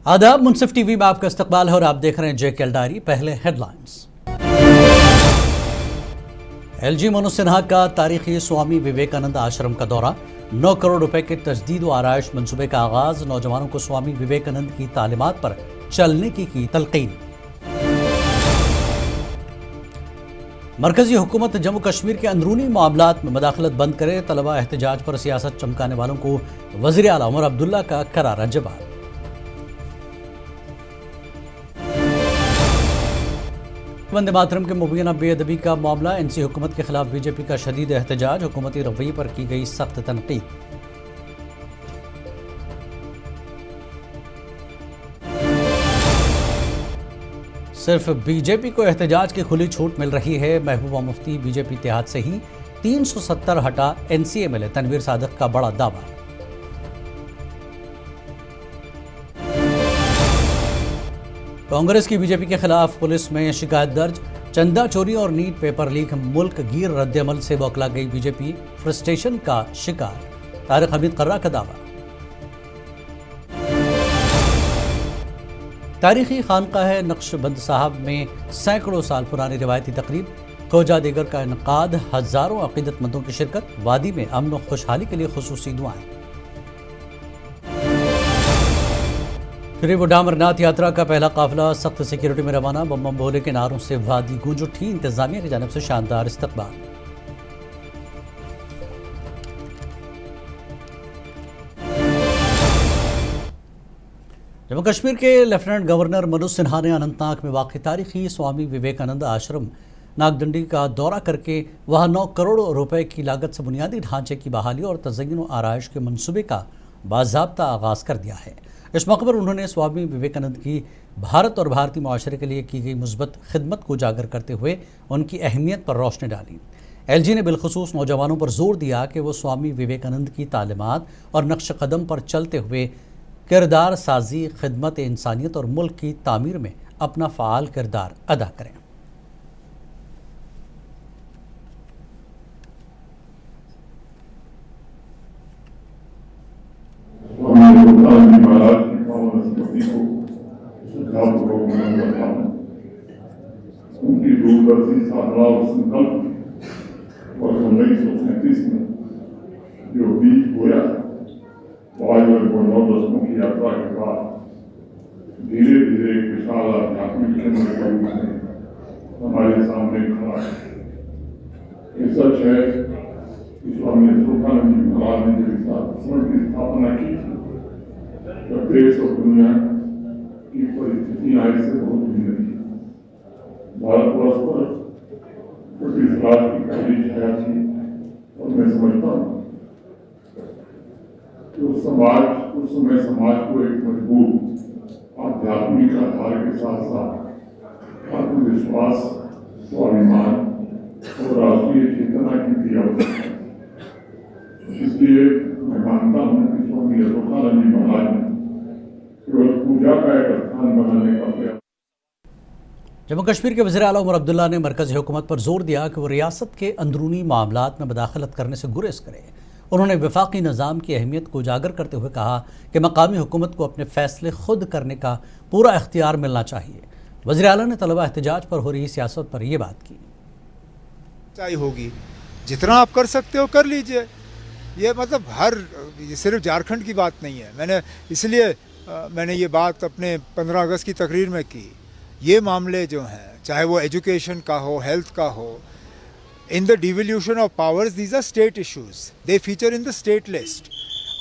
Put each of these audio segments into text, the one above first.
आदाब, मुनसिफ टीवी में आपका इस्तकबाल है और आप देख रहे हैं जेकेएल डायरी। पहले हेडलाइंस। एलजी मनोज सिन्हा का तारीखी स्वामी विवेकानंद आश्रम का दौरा, 9 करोड़ रुपए के तजदीद व आराइश मंसूबे का आगाज, नौजवानों को स्वामी विवेकानंद की तालीमात पर चलने की तलकीन। मरकजी हुकूमत जम्मू कश्मीर के अंदरूनी मामलात में मदाखलत बंद करे, तलबा एहतजाज पर सियासत चमकाने वालों को वज़ीर आला उमर अब्दुल्ला का करारा जवाब। वंदे मातरम के मुबैना बेअदबी का मामला, एनसी हुकूमत के खिलाफ बीजेपी का शदीद एहतजाज, हुकूमती रवैये पर की गई सख्त तनकीद। सिर्फ बीजेपी को एहतजाज की खुली छूट मिल रही है, महबूबा मुफ्ती बीजेपी इत्तेहाद से ही 370 हटा एनसी एमएलए तनवीर सादिक का बड़ा दावा। कांग्रेस की बीजेपी के खिलाफ पुलिस में शिकायत दर्ज, चंदा चोरी और नीट पेपर लीक मुल्क गिर रद्दअमल से बौखला गई बीजेपी, फ्रस्ट्रेशन का शिकार, तारिक हमीद कर्रा का दावा। तारीखी खानकाह नक्शबंद साहब में सैकड़ों साल पुरानी रिवायती तकरीब, खोजा दीगर का इनकाद, हजारों अकीदतमंदों की शिरकत, वादी में अमन और खुशहाली के लिए खुसूसी दुआएं। श्री बुढ़ा अमरनाथ यात्रा का पहला काफिला सख्त सिक्योरिटी में रवाना, बम बम भोले के नारों से वादी गूंज उठी, इंतजामिया की जानिब से शानदार इस्तकबाल। जम्मू कश्मीर के लेफ्टिनेंट गवर्नर मनोज सिन्हा ने अनंतनाग में वाक़ तारीखी स्वामी विवेकानंद आश्रम नागदंडी का दौरा करके वहां 9 करोड़ रुपए की लागत से बुनियादी ढांचे की बहाली और तज़य्युन व आराइश के मंसूबे का बाज़ाब्ता आगाज़ कर दिया है। इस मौके पर उन्होंने स्वामी विवेकानंद की भारत और भारतीय माशरे के लिए की गई मुस्बत खिदमत को उजागर करते हुए उनकी अहमियत पर रोशनी डाली। एलजी ने बिलखुसूस नौजवानों पर जोर दिया कि वो स्वामी विवेकानंद की तालीमात और नक्श कदम पर चलते हुए किरदार साजी, खिदमत इंसानियत और मुल्क की तामीर में अपना फ़ाल किरदार अदा करें। उनकी दूरदर्शी साधना और संकल्प वर्ष 1937 में जो बीज बोया, वायुमंडल को 9 दशकों की यात्रा के बाद धीरे धीरे एक विशाल आध्यात्मिक केंद्र के रूप में हमारे सामने खड़ा है। ये सच है कि स्वामी विवेकानंद जी महाराज ने जो विश्वास की स्थापना की थी, जब देश और दुनिया की परिस्थितियां इससे बहुत भिन्न थी। भारतवर्ष पर ब्रिटिश राज की पहली छाया थी और मैं समझता हूँ कि उस समय समाज को एक मजबूत आध्यात्मिक आधार के साथ साथ आत्मविश्वास, स्वाभिमान और राष्ट्रीय चेतना की भी आवश्यकता है। इसलिए मैं मानता हूँ कि स्वामी विवेकानंद जी महाराज ने केवल पूजा का एक स्थान बनाने का प्रयास। जम्मू कश्मीर के वज़ीर आला उमर अब्दुल्ला ने मरकज़ी हुकूमत पर जोर दिया कि वो रियासत के अंदरूनी मामलात में मदाखलत करने से गुरेज करे। उन्होंने वफाकी निज़ाम की अहमियत को उजागर करते हुए कहा कि मकामी हुकूमत को अपने फैसले खुद करने का पूरा इख्तियार मिलना चाहिए। वज़ीर आला ने तलबा एहतजाज पर हो रही सियासत पर यह बात की। चाहिए होगी, जितना आप कर सकते हो कर लीजिए। ये मतलब ये सिर्फ झारखंड की बात नहीं है। मैंने ये बात अपने 15 अगस्त की तकरीर में की। ये मामले जो हैं, चाहे वो एजुकेशन का हो, हेल्थ का हो, in the devolution of powers, these are state issues, they feature in the state list.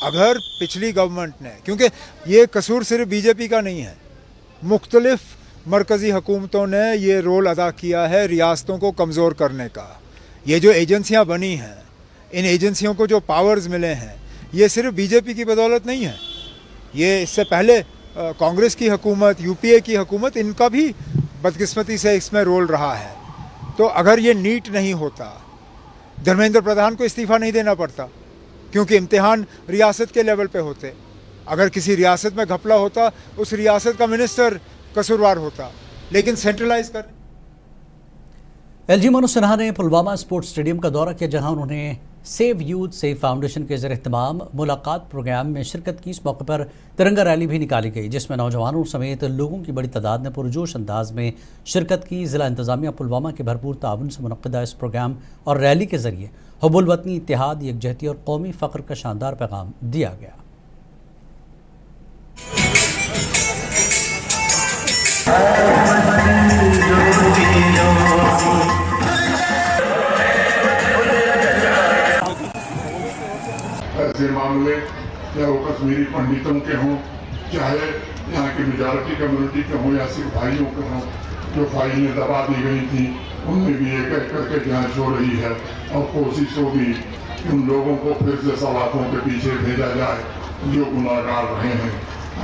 अगर पिछली गवर्नमेंट ने, क्योंकि ये कसूर सिर्फ बीजेपी का नहीं है, मुख्तलिफ मरकज़ी हुकूमतों ने ये रोल अदा किया है रियासतों को कमज़ोर करने का। ये जो एजेंसियाँ बनी हैं, इन एजेंसियों को जो पावर्स मिले हैं, ये सिर्फ बीजेपी की बदौलत नहीं है। ये इससे पहले कांग्रेस की हुकूमत, यूपीए की हुकूमत, इनका भी बदकिस्मती से इसमें रोल रहा है। तो अगर ये नीट नहीं होता, धर्मेंद्र प्रधान को इस्तीफ़ा नहीं देना पड़ता, क्योंकि इम्तिहान रियासत के लेवल पे होते। अगर किसी रियासत में घपला होता, उस रियासत का मिनिस्टर कसूरवार होता, लेकिन सेंट्रलाइज कर। एलजी मनोज सिन्हा ने पुलवामा स्पोर्ट्स स्टेडियम का दौरा किया, जहां उन्होंने सेव यूथ सेव फाउंडेशन के ज़रिए इत्माम मुलाकात प्रोग्राम में शिरकत की। इस मौके पर तिरंगा रैली भी निकाली गई, जिसमें नौजवानों समेत लोगों की बड़ी तादाद ने पुरजोश अंदाज में शिरकत की। ज़िला इंतज़ामिया पुलवामा के भरपूर ताउन से मुनक़्क़दा इस प्रोग्राम और रैली के ज़रिए हुब्बुल वतनी, इत्तेहाद, यकजहती और कौमी फ़ख्र का शानदार पैगाम दिया गया। ऐसे मामले चाहे वो कश्मीरी पंडितों के हों, चाहे यहाँ की मेजॉरिटी कम्युनिटी के हों या सिर्फ भाइयों के हों, जो फाइलें दबा दी गई थी उनमें भी एक एक करके जांच हो रही है और कोशिश होगी कि उन लोगों को फिर से सलाखों के पीछे भेजा जाए जो गुनाहगार रहे हैं,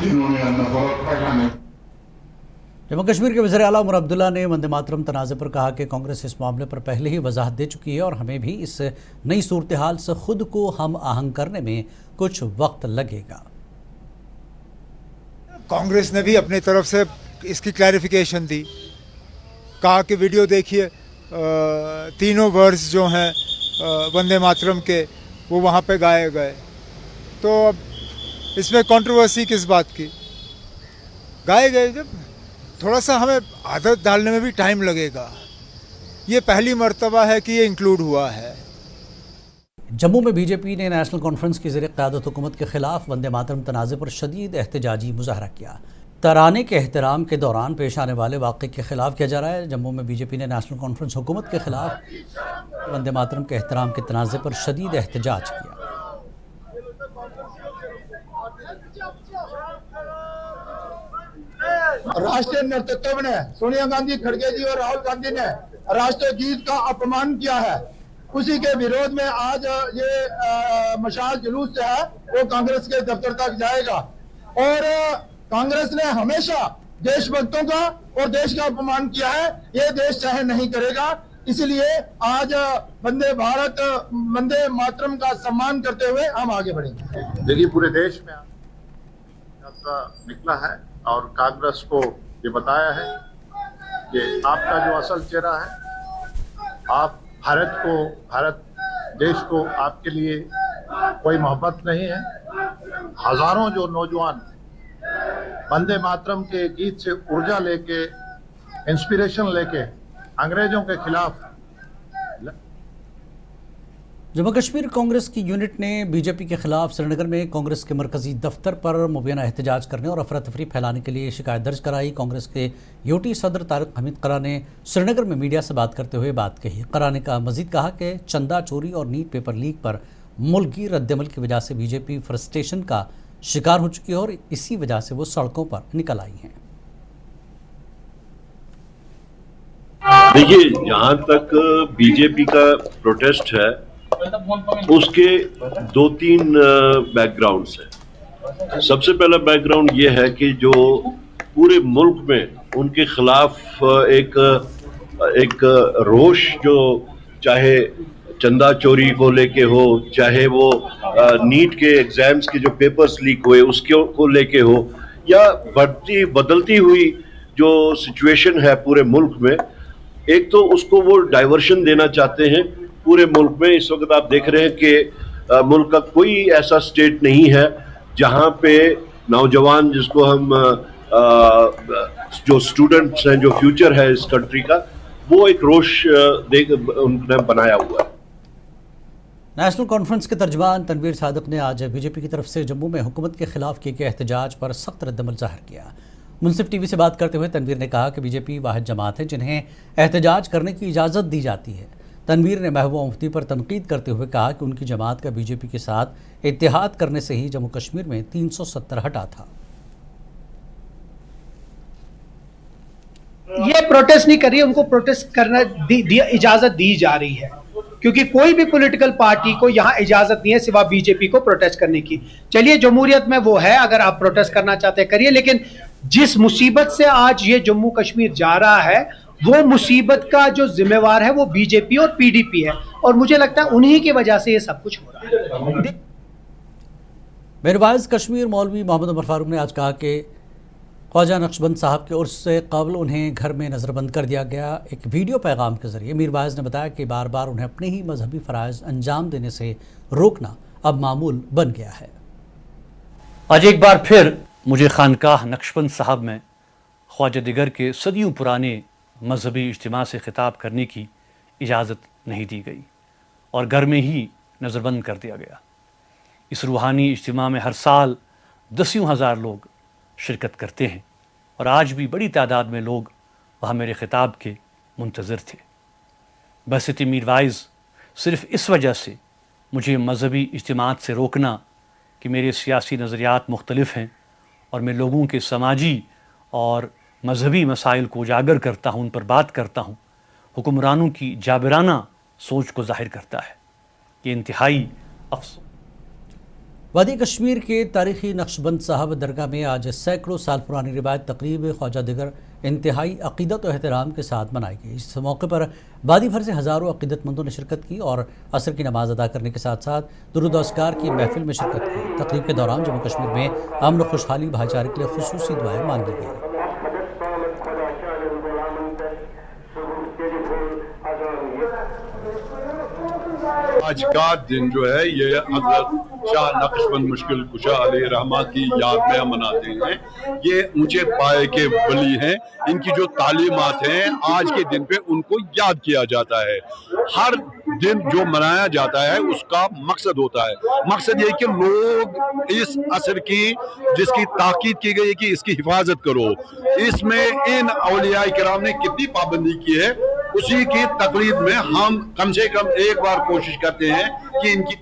जिन्होंने नफरत फैलाने। जम्मू कश्मीर के वज़ीर आला उमर अब्दुल्ला ने वंदे मातरम तनाज़े पर कहा कि कांग्रेस इस मामले पर पहले ही वजाहत दे चुकी है और हमें भी इस नई सूरत हाल से खुद को हम आहंग करने में कुछ वक्त लगेगा। कांग्रेस ने भी अपनी तरफ से इसकी क्लैरिफिकेशन दी, कहा कि वीडियो देखिए, तीनों वर्ड्स जो हैं वंदे मातरम के वो वहाँ पे गाए गए, तो अब इसमें कंट्रोवर्सी किस बात की? गाए गए, जब थोड़ा सा हमें आदत डालने में भी टाइम लगेगा। ये पहली मर्तबा है कि ये इंक्लूड हुआ है। जम्मू में बीजेपी ने नेशनल कॉन्फ्रेंस की ज़रिए क़यादत हुकूमत के खिलाफ वंदे मातरम तनाज़े पर शदीद एहतजाजी मुजाहरा किया। तराने के एहतराम के दौरान पेश आने वाले वाक़े के खिलाफ किया जा रहा है। जम्मू में बीजेपी ने नेशनल कॉन्फ्रेंस हुकूमत के खिलाफ वंदे मातरम के एहतराम के तनाज़े पर शदीद एहतजाज किया। राष्ट्रीय नेतृत्व ने, सोनिया गांधी, खड़गे जी और राहुल गांधी ने राष्ट्रीय गीत का अपमान किया है। उसी के विरोध में आज ये मशाल जुलूस जो है वो कांग्रेस के दफ्तर तक जाएगा और कांग्रेस ने हमेशा देशभक्तों का और देश का अपमान किया है, ये देश सहन नहीं करेगा। इसलिए आज वंदे मातरम का सम्मान करते हुए हम आगे बढ़ेंगे। देखिए, पूरे देश में यात्रा निकला है और कांग्रेस को ये बताया है कि आपका जो असल चेहरा है, आप भारत देश को, आपके लिए कोई मोहब्बत नहीं है। हजारों जो नौजवान वंदे मातरम के गीत से ऊर्जा लेके, इंस्पिरेशन लेके अंग्रेजों के खिलाफ। जम्मू कश्मीर कांग्रेस की यूनिट ने बीजेपी के खिलाफ श्रीनगर में कांग्रेस के मरकजी दफ्तर पर मुबैना एहतजाज करने और अफरा तफरी फैलाने के लिए शिकायत दर्ज कराई। कांग्रेस के यूटी सदर तारिक हमीद करा ने श्रीनगर में मीडिया से बात करते हुए बात कही। करा ने मजीद कहा कि चंदा चोरी और नीट पेपर लीक पर मुल्की रद्दमल की वजह से बीजेपी फ्रस्ट्रेशन का शिकार हो चुकी है और इसी वजह से वो सड़कों पर निकल आई हैं। देखिए, जहाँ तक बीजेपी का प्रोटेस्ट है उसके 2-3 बैकग्राउंड्स हैं। सबसे पहला बैकग्राउंड ये है कि जो पूरे मुल्क में उनके खिलाफ एक रोष, जो चाहे चंदा चोरी को लेके हो, चाहे वो नीट के एग्जाम्स के जो पेपर्स लीक हुए उसके को लेके हो, या बदलती हुई जो सिचुएशन है पूरे मुल्क में, एक तो उसको वो डाइवर्शन देना चाहते हैं पूरे मुल्क में। इस वक्त आप देख रहे हैं कि मुल्क का कोई ऐसा स्टेट नहीं है जहां पे नौजवान, जिसको हम जो स्टूडेंट्स हैं, जो फ्यूचर है इस कंट्री का, वो एक रोष उन्होंने बनाया हुआ है। नेशनल कॉन्फ्रेंस के तर्जमान तनवीर सादिक ने आज बीजेपी की तरफ से जम्मू में हुकूमत के खिलाफ किए गए एहतजाज पर सख्त रद्दमल जाहिर किया। मुनसिफ टीवी से बात करते हुए तनवीर ने कहा कि बीजेपी वाहिद जमात है जिन्हें एहतजाज करने की इजाज़त दी जाती है। तनवीर ने महबूबा मुफ्ती पर तनकीद करते हुए कहा कि उनकी जमात का बीजेपी के साथ इत्तेहाद करने से ही जम्मू कश्मीर में 370 हटा था। ये प्रोटेस्ट नहीं कर रही है, उनको प्रोटेस्ट करना इजाजत दी जा रही है, क्योंकि कोई भी पॉलिटिकल पार्टी को यहाँ इजाजत नहीं है सिवा बीजेपी को प्रोटेस्ट करने की। चलिए, जमहूरियत में वो है, अगर आप प्रोटेस्ट करना चाहते हैं करिए, लेकिन जिस मुसीबत से आज ये जम्मू कश्मीर जा रहा है वो मुसीबत का जो जिम्मेवार है वो बीजेपी और पीडीपी है, और मुझे लगता है उन्हीं की वजह से ये सब कुछ हो रहा है। मीरवाइज कश्मीर मौलवी मोहम्मद उमर फारूक ने आज कहा कि ख्वाजा नक्शबंद साहब के उर्स से कबल उन्हें घर में नज़रबंद कर दिया गया। एक वीडियो पैगाम के ज़रिए मीर वाइज़ ने बताया कि बार बार उन्हें अपने ही मजहबी फ़राइज़ अंजाम देने से रोकना अब मामूल बन गया है। आज एक बार फिर मुझे खानकाह नक्शबंद साहब में ख्वाजा दिगर के सदियों पुराने मजहबी इज्तिमा से ख़िताब करने की इजाज़त नहीं दी गई और घर में ही नज़रबंद कर दिया गया। इस रूहानी इज्तिमा में हर साल दसियों हज़ार लोग शिरकत करते हैं और आज भी बड़ी तादाद में लोग वहाँ मेरे ख़िताब के मुंतज़िर थे। बहसत मीर वाइज़ सिर्फ़ इस वजह से मुझे मजहबी इज्तिमात से रोकना कि मेरे सियासी नज़रियात मुख्तलिफ हैं और मैं लोगों के समाजी और मजहबी मसाइल को उजागर करता हूँ, उन पर बात करता हूँ, हुक्मरानों की जाबिराना सोच को ज़ाहिर करता है। ये इंतहाई अफसोस। वादी कश्मीर के तारीखी नक्शबंद साहब दरगाह में आज सैकड़ों साल पुरानी रिवायत तकरीब ख्वाजा दिगर इंतहाई अक़ीदत और एहतराम के साथ मनाई गई। इस मौके पर वादी भर से हज़ारों अक़ीदतमंदों ने शिरकत की और असर की नमाज अदा करने के साथ साथ दुरूद व अस्कार की महफिल में शिरकत की। तकरीब के दौरान जम्मू कश्मीर में अमन खुशहाली भाईचारे के लिए खुसूसी दुआएं मांगी गई। आज का दिन जो है ये हजरत शाह नक्शबंद मुश्किल कुशा अलैहि रहमा की याद में हम मनाते हैं। ये ऊंचे पाए के वली हैं, इनकी जो तालीमात हैं आज के दिन पे उनको याद किया जाता है। हर दिन जो मनाया जाता है उसका मकसद होता है, मकसद ये कि लोग इस असर की जिसकी ताकीद की गई है कि इसकी हिफाजत करो, इसमें इन औलियाए किराम ने कितनी पाबंदी की है उसी की तकरीब में हम कम से कम एक बार कोशिश करते हैं कि इनकी।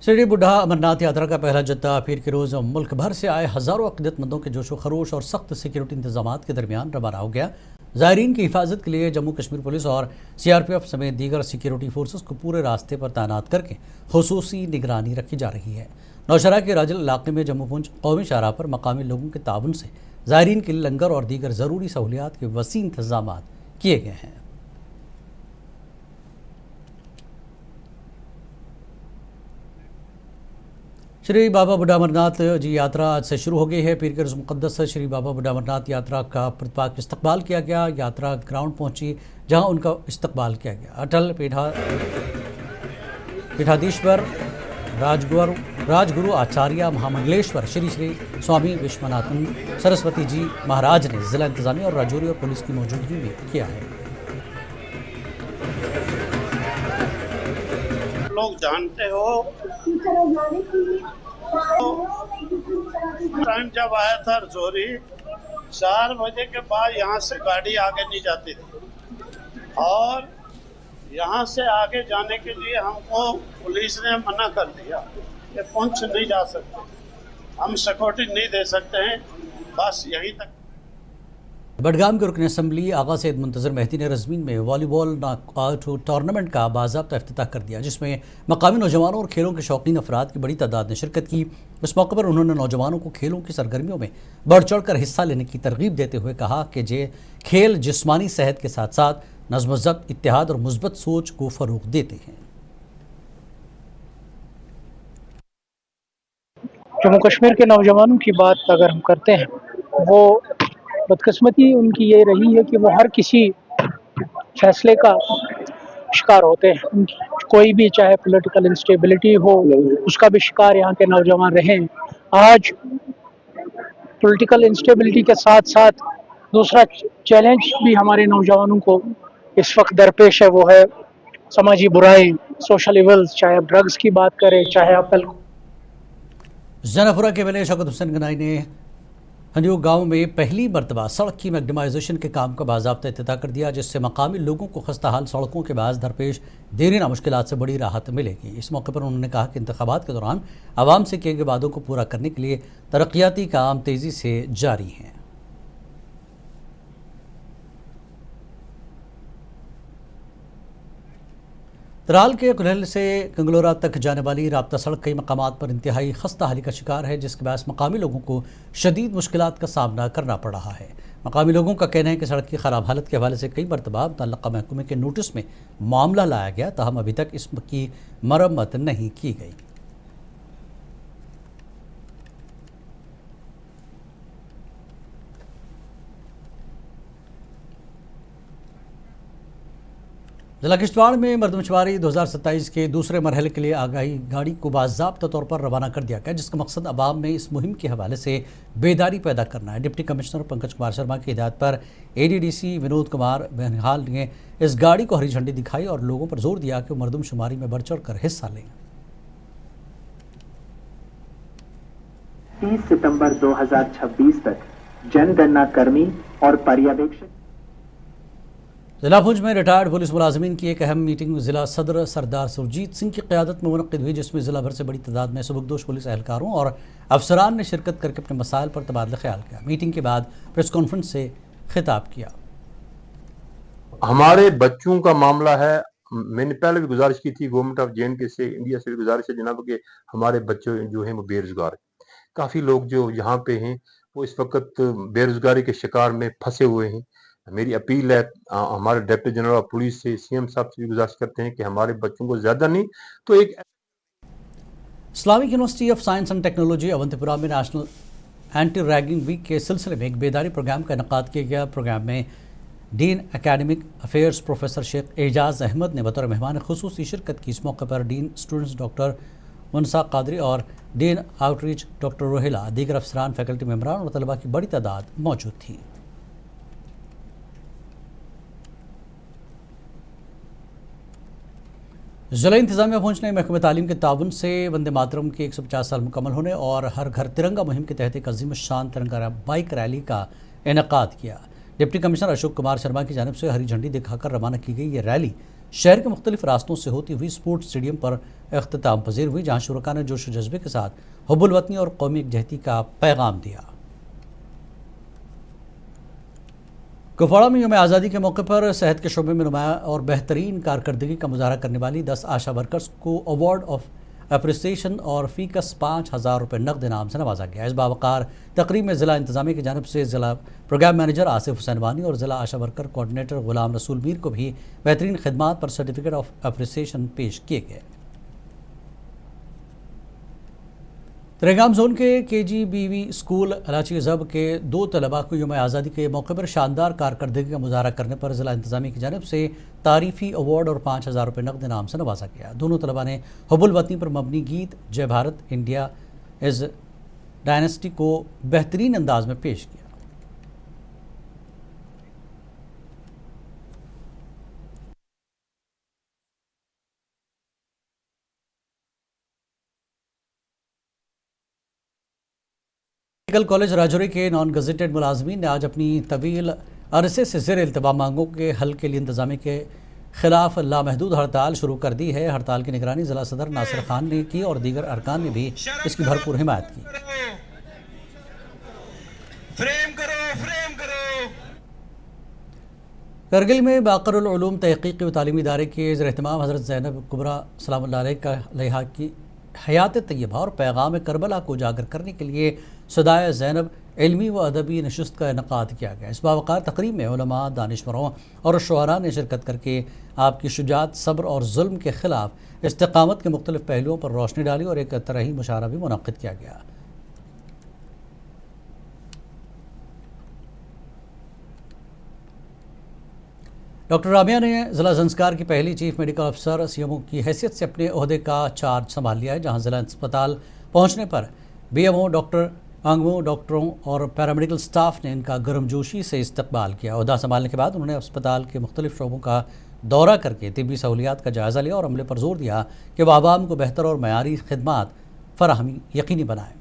शिरडी बुढ़ा अमरनाथ यात्रा का पहला जत्था पीर के रोज़ मुल्क भर से आए हज़ारों अक़ीदतमंदों के जोशो खरोश और सख्त सिक्योरिटी इंतजाम के दरमियान रवाना हो गया। ज़ायरीन की हिफाजत के लिए जम्मू कश्मीर पुलिस और CRPF समेत दीगर सिक्योरिटी फोर्सेस को पूरे रास्ते पर तैनात करके खुसूसी निगरानी रखी जा रही है। नौशहरा के राजल इलाके में जम्मू पुंछ कौमी शाहराह पर मकामी लोगों के ताउन से ज़ायरीन के लिए लंगर और दीगर ज़रूरी सहूलियात के वसी इंतजाम किए गए हैं। श्री बाबा बुढ़ा अमरनाथ जी यात्रा आज से शुरू हो गई है। पीर के रोज़ मुक़द्दस श्री बाबा बुढ़ा अमरनाथ यात्रा का प्रतिपाक इस्तकबाल किया गया। यात्रा ग्राउंड पहुंची जहां उनका इस्तकबाल किया गया। अटल पीठाधीश्वर राजगुरु आचार्य महामंडलेश्वर श्री श्री स्वामी विश्वनाथन सरस्वती जी महाराज ने ज़िला इंतज़ामिया और राजौरी और पुलिस की मौजूदगी में किया है। लोग जानते हो टाइम जब आया था रजौरी 4 बजे के बाद यहाँ से गाड़ी आगे नहीं जाती थी और यहाँ से आगे जाने के लिए हमको पुलिस ने मना कर दिया कि पुंछ नहीं जा सकते, हम सिक्योरिटी नहीं दे सकते हैं, बस यहीं तक। बडगाम के रुकन असम्बली आगा सैयद मुंतज़र मेहदी ने रज़मीन में वॉलीबॉल नॉकआउट टूर्नामेंट का बाज़ाब्ता इफ्तिताह कर दिया, जिसमें मकामी नौजवानों और खेलों के शौकीन अफराद की बड़ी तादाद ने शिरकत की। इस मौके पर उन्होंने नौजवानों को खेलों की सरगर्मियों में बढ़ चढ़ कर हिस्सा लेने की तरगीब देते हुए कहा कि खेल जिस्मानी सेहत के साथ साथ नज़्म ज़ब्त, इत्तेहाद और मुस्बत सोच को फ़रोग़ देते हैं। जम्मू कश्मीर के नौजवानों की बात अगर हम करते हैं, वो बदकिस्मती उनकी ये रही है कि वो हर किसी फैसले का शिकार होते हैं। उनकी कोई भी चाहे पॉलिटिकल इंस्टेबिलिटी हो उसका भी शिकार यहाँ के नौजवान रहे। आज पॉलिटिकल इंस्टेबिलिटी के साथ साथ दूसरा चैलेंज भी हमारे नौजवानों को इस वक्त दरपेश है, वो है समाजी बुराई, सोशल इवल्स, चाहे आप ड्रग्स की बात करें चाहे आप जनापुरा के MLA शौकत हुसैन गनाई ने हंडियो गांव में पहली मरतबा सड़क की मैग्नेमाइजेशन के काम का बाज़ाब्ता इफ्तिताह कर दिया, जिससे मकामी लोगों को खस्ताहाल सड़कों के बाज़ दरपेश देरीना मुश्किलात से बड़ी राहत मिलेगी। इस मौके पर उन्होंने कहा कि इंतखाबात के दौरान आवाम से किए गए वादों को पूरा करने के लिए तरक्याती काम तेज़ी से जारी हैं। तराल के कुल्हल से कंगलोरा तक जाने वाली राब्ता सड़क कई मकामात पर इंतहाई खस्ता हाली का शिकार है, जिसके बायस मकामी लोगों को शदीद मुश्किलात का सामना करना पड़ रहा है। मकामी लोगों का कहना है कि सड़क की ख़राब हालत के हवाले से कई मरतबा मुतल्लका महकमे के नोटिस में मामला लाया गया, ताहम अभी तक इसकी मरम्मत नहीं की गई। जिला किश्तवाड़ में मरदमशुमारी 2027 के दूसरे मरहले के लिए आगाही गाड़ी को बाज़ाब्ता तौर पर रवाना कर दिया गया, जिसका मकसद अवाम में इस मुहिम के हवाले से बेदारी पैदा करना है। डिप्टी कमिश्नर पंकज कुमार शर्मा की हिदायत पर ADDC विनोद कुमार बेनिहाल ने इस गाड़ी को हरी झंडी दिखाई और लोगों पर जोर दिया कि वो मरदमशुमारी में बढ़ चढ़ कर हिस्सा लें। 30 सितंबर 2026 तक जनगणना कर्मी और पर्यवेक्षक। जिला भुज में रिटायर्ड पुलिस मुलाजमीन की एक अहम मीटिंग जिला सदर सरदार सुरजीत सिंह की क़यादत में मुनक़्क़िद हुई, जिसमें जिला भर से बड़ी तादाद में सबकदोश पुलिस एहलकारों और अफसरान ने शिरकत करके अपने मसाइल पर तबादला ख्याल किया। मीटिंग के बाद प्रेस कॉन्फ्रेंस से खिताब किया। हमारे बच्चों का मामला है, मैंने पहले भी गुजारिश की थी गवर्नमेंट ऑफ JNK से, इंडिया से गुजारिश है जनाब कि हमारे बच्चे जो हैं वो बेरोजगार, काफ़ी लोग जो यहाँ पे हैं वो इस वक्त बेरोजगारी के शिकार में फंसे हुए हैं। मेरी अपील है हमारे डिप्टी जनरल ऑफ पुलिस से, CM साहब से भी गुजारिश करते हैं कि हमारे बच्चों को ज़्यादा नहीं तो एक Islamic University of Science and Technology Awantipora में नेशनल एंटी रैगिंग वीक के सिलसिले में एक बेदारी प्रोग्राम का इनेकाद किया गया। प्रोग्राम में dean academic affairs professor Sheikh Ejaz Ahmad ने बतौर मेहमान खुसूसी शिरकत की। इस मौके पर dean students doctor Munsa Qadri और डीन आउटरीच डॉक्टर रोहिला, दीगर अफसरान, फैकल्टी मेम्बरान और तलबा की बड़ी तादाद मौजूद थी। जिला इंतजामिया पहुंचने महकमे तालीम के ताउन से वंदे मातरम के 150 साल मुकम्मल होने और हर घर तिरंगा मुहिम के तहत एक अजीम शान तिरंगा बाइक रैली का इनेकाद किया। डिप्टी कमिश्नर अशोक कुमार शर्मा की जानिब से हरी झंडी दिखाकर रवाना की गई ये रैली शहर के मुख्तलिफ रास्तों से होती हुई स्पोर्ट्स स्टेडियम पर अख्तिताम पजीर हुई, जहाँ शुरका ने जोश जज्बे के साथ हुब्बुल वतनी और कौमी यकजहती का पैगाम दिया। कुपवाड़ा में यौम आज़ादी के मौके पर सेहत के शोबे में नुमाया और बेहतरीन कारकर्दगी का मुजाहरा करने वाली 10 आशा वर्कर्स को अवार्ड ऑफ अप्रिसिएशन और फीकस 5,000 रुपये नकद इनाम से नवाजा गया। इस बावकार तकरीब में जिला इंतजामिया की जानिब से जिला प्रोग्राम मैनेजर आसिफ हुसैन वानी और जिला आशा वर्कर कोऑर्डिनेटर गुलाम रसूल मीर को भी बेहतरीन खिदमात पर सर्टिफिकेट ऑफ अप्रिसिएशन पेश किए गए। तरेगाम जोन के KGBV स्कूल अलाची ज़ब के 2 तलबा को यौम आज़ादी के मौके पर शानदार कारकर्दगी का मुजाहरा करने पर जिला इंतजामिया की जानिब से तारीफ़ी अवार्ड और 5,000 रुपये नकद इनाम से नवाजा गया। दोनों तलबा ने हुब्बुल वतनी पर मबनी गीत जय भारत इंडिया इज़ डायनेस्टी को बेहतरीन अंदाज में पेश किया। मेडिकल कॉलेज राजौरी के नॉन गजेटेड मुलाजमीन ने आज अपनी तवील अरसे से ज़ेर इल्तवाम मांगों के हल के लिए इंतजामिया के खिलाफ लामहदूद हड़ताल शुरू कर दी है। हड़ताल की निगरानी जिला सदर नासिर खान ने की और दीगर अरकान ने भी इसकी भरपूर हिमायत की। करगिल में बाक़रुल उलूम तहक़ीक़ी व तालीमी इदारे के ज़ेर-ए-एहतमाम हज़रत ज़ैनब कुबरा सलामुल्लाह अलैहा की हयात तय्यबा और पैगाम करबला को उजागर करने के लिए सदाए ज़ैनब इल्मी व अदबी नशस्त का इनेकाद किया गया। इस बावकार तकरीब में उलमा, दानिशवरों और शुअरा ने शिरकत करके आपकी शुजात, सब्र और जुल्म के ख़िलाफ़ इस्तिक़ामत के मुख्तलिफ़ पहलुओं पर रोशनी डाली और एक तरही मुशारा भी मुनक़्क़िद किया गया। डॉक्टर राबिया ने ज़िला ज़ंस्कार की पहली चीफ मेडिकल अफसर CMO की हैसियत से अपने ओहदे का चार्ज संभाल लिया है, जहां ज़िला अस्पताल पहुंचने पर BMO, डॉक्टरों और पैरामेडिकल स्टाफ ने इनका गर्मजोशी से इस्तकबाल किया। ओहदा संभालने के बाद उन्होंने अस्पताल के मुख्तलिफ शोबों का दौरा करके तिब्बी सहूलियात का जायज़ा लिया और अमले पर जोर दिया कि वह आवाम को बेहतर और मयारी खिदमात फराहमी यकीनी बनाए।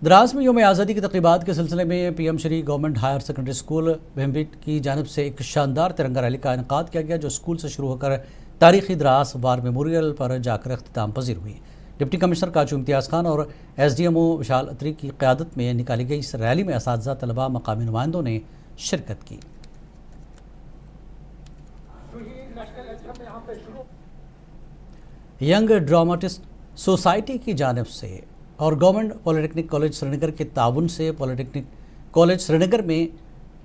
द्रास में यौम आज़ादी की तक़रीबात के सिलसिले में PM Shri government higher secondary school Bhimbit की जानिब से एक शानदार तिरंगा रैली का इनेकाद किया गया, जो स्कूल से शुरू होकर तारीख़ी द्रास वार मेमोरियल पर जाकर अख्तिताम पजीर हुई। डिप्टी कमिश्नर काजू इम्तियाज़ खान और SDMO विशाल अत्री की क़यादत में निकाली गई इस रैली में असातिज़ा, तलबा, मकामी नुमाइंदों ने शिरकत की। यंग ड्रामाटिस्ट सोसाइटी की जानिब से और गवर्नमेंट पॉलिटेक्निक कॉलेज श्रीनगर के ताउन से पॉलिटेक्निक कॉलेज श्रीनगर में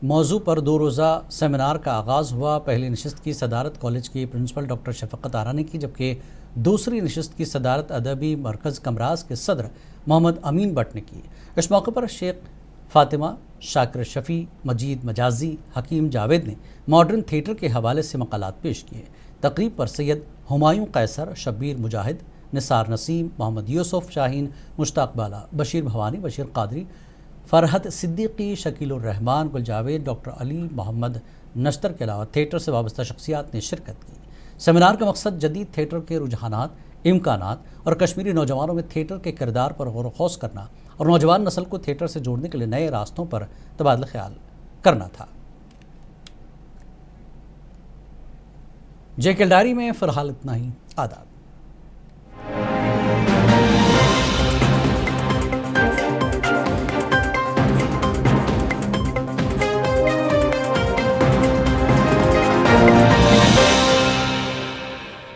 मौजू पर 2 रोज़ा सेमिनार का आगाज़ हुआ। पहली नशिस्त की सदारत कॉलेज की प्रिंसिपल डॉक्टर शफ़क़त आरा ने की, जबकि दूसरी नशिस्त की सदारत अदबी मरकज़ कमराज के सदर मोहम्मद अमीन भट्ट ने की। इस मौके पर शेख फातिमा, शाकिर शफ़ी, मजीद मजाजी, हकीम जावेद ने मॉडर्न थिएटर के हवाले से मक़ालात पेश किए। तकरीब पर सैयद हुमायूं कैसर, शब्बीर मुजाहिद, निसार नसीम, मोहम्मद यूसुफ शाहीन, मुश्ताक बाला, बशीर भवानी, बशीर कादरी, फरहत सिद्दीकी, शकीलुर रहमान, गुल जावेद, डॉक्टर अली मोहम्मद नश्तर के अलावा थिएटर से वाबस्ता शख्सियात ने शिरकत की। सेमिनार का मकसद जदीद थिएटर के रुझानात, इम्कानात और कश्मीरी नौजवानों में थिएटर के किरदार पर गौर व खौस करना और नौजवान नस्ल को थिएटर से जोड़ने के लिए नए रास्तों पर तबादला ख्याल करना था। जेके डायरी में फ़िलहाल इतना ही। आदाब।